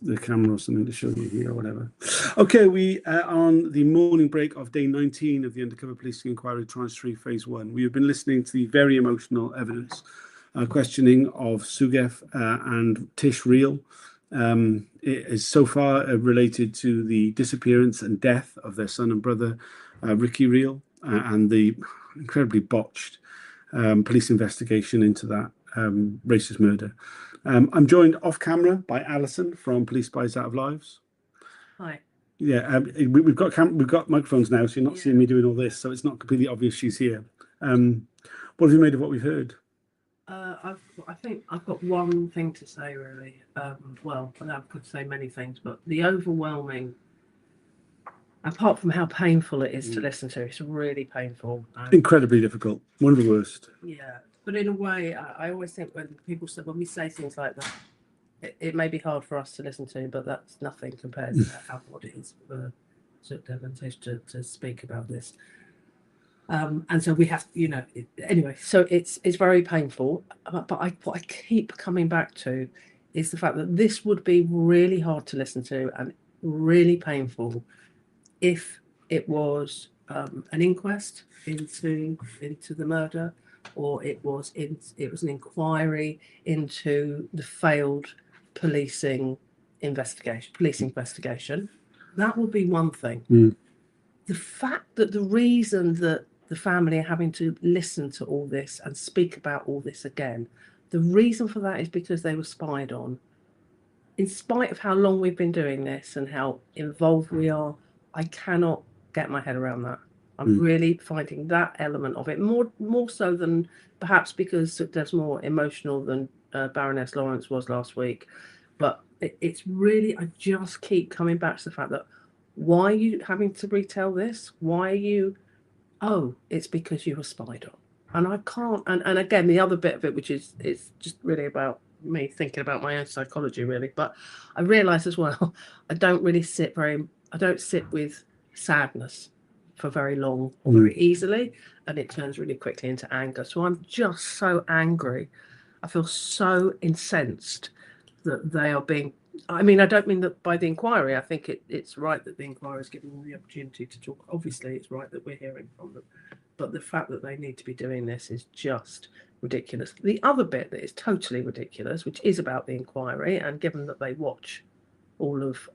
the camera or something to show you here or whatever. Okay, we are on the morning break of day 19 of the Undercover Policing Inquiry Tranche 3 Phase 1. We have been listening to the very emotional evidence questioning of Sukhdev and Tish Reel. It is so far related to the disappearance and death of their son and brother, Ricky Reel, and the incredibly botched police investigation into that racist murder. I'm joined off camera by Alison from Police Spies Out of Lives. Hi. Yeah, we've got microphones now, so you're not seeing me doing all this, so it's not completely obvious she's here. What have you made of what we've heard? I think I've got one thing to say, really. Well, I could say many things, but the overwhelming, apart from how painful it is to listen to, it's really painful. Incredibly difficult. One of the worst. Yeah, but in a way, I always think when we say things like that, it may be hard for us to listen to, but that's nothing compared to how hard it is for Sukhdev and Tish to speak about this. And so we have, anyway, so it's very painful. But what I keep coming back to is the fact that this would be really hard to listen to and really painful if it was an inquest into the murder, or it was an inquiry into the failed police investigation. That would be one thing. The fact that the reason that the family are having to listen to all this and speak about all this again, the reason for that is because they were spied on. In spite of how long we've been doing this and how involved we are, I cannot get my head around that. I'm really finding that element of it more so than perhaps because Sukhdev's more emotional than Baroness Lawrence was last week. But it's really, I just keep coming back to the fact that why are you having to retell this? Why are you... Oh, it's because you were spied on. And I can't, and again, the other bit of it, which is just really about me thinking about my own psychology, really. But I realise as well, I don't sit with sadness for very long or very easily, and it turns really quickly into anger. So I'm just so angry. I feel so incensed that they are being... I mean, I don't mean that by the inquiry. I think it's right that the inquiry is giving them the opportunity to talk. Obviously, it's right that we're hearing from them. But the fact that they need to be doing this is just ridiculous. The other bit that is totally ridiculous, which is about the inquiry, and given that they watch all of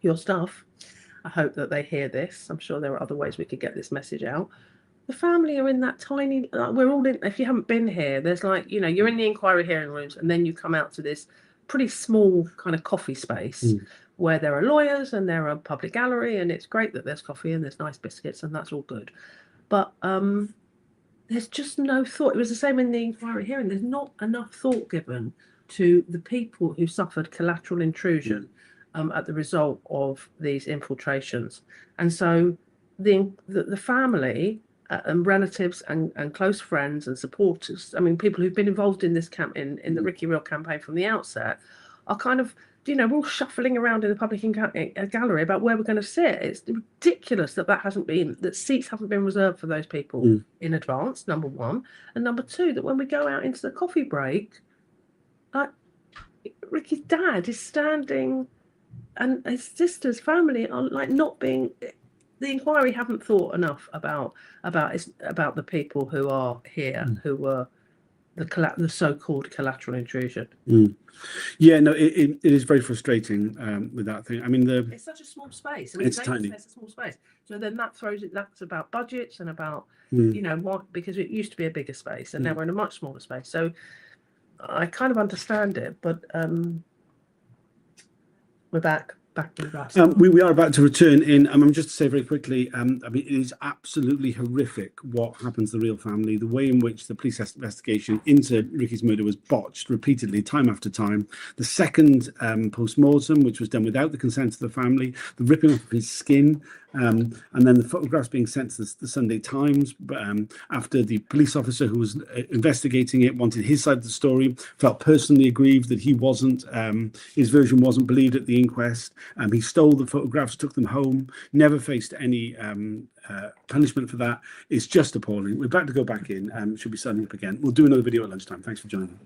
your stuff, I hope that they hear this. I'm sure there are other ways we could get this message out. The family are in that tiny... we're all in... If you haven't been here, there's you're in the inquiry hearing rooms, and then you come out to this pretty small kind of coffee space where there are lawyers and there are public gallery, and it's great that there's coffee and there's nice biscuits and that's all good. But there's just no thought. It was the same in the inquiry hearing. There's not enough thought given to the people who suffered collateral intrusion at the result of these infiltrations. And so the family and relatives and close friends and supporters, I mean, people who've been involved in this in the Ricky Reel campaign from the outset, are kind of, we're all shuffling around in the public gallery about where we're going to sit. It's ridiculous that seats haven't been reserved for those people in advance, number one. And number two, that when we go out into the coffee break, Ricky's dad is standing and his sister's family are not being... The inquiry haven't thought enough about the people who are here, who were the so-called collateral intrusion. Yeah, no, it is very frustrating with that thing. I mean, it's such a small space. I mean, it's tiny. It's a small space. So then that throws it. That's about budgets and about what, because it used to be a bigger space and now we're in a much smaller space. So I kind of understand it, but we're back. We are about to return in. Just to say very quickly, it is absolutely horrific what happens to the Reel family. The way in which the police investigation into Ricky's murder was botched repeatedly, time after time. The second post-mortem, which was done without the consent of the family, the ripping off of his skin, and then the photographs being sent to the Sunday Times after the police officer who was investigating it wanted his side of the story, felt personally aggrieved that his version wasn't believed at the inquest. He stole the photographs, took them home, never faced any punishment for that. It's just appalling. We're about to go back in. Should be starting up again. We'll do another video at lunchtime. Thanks for joining.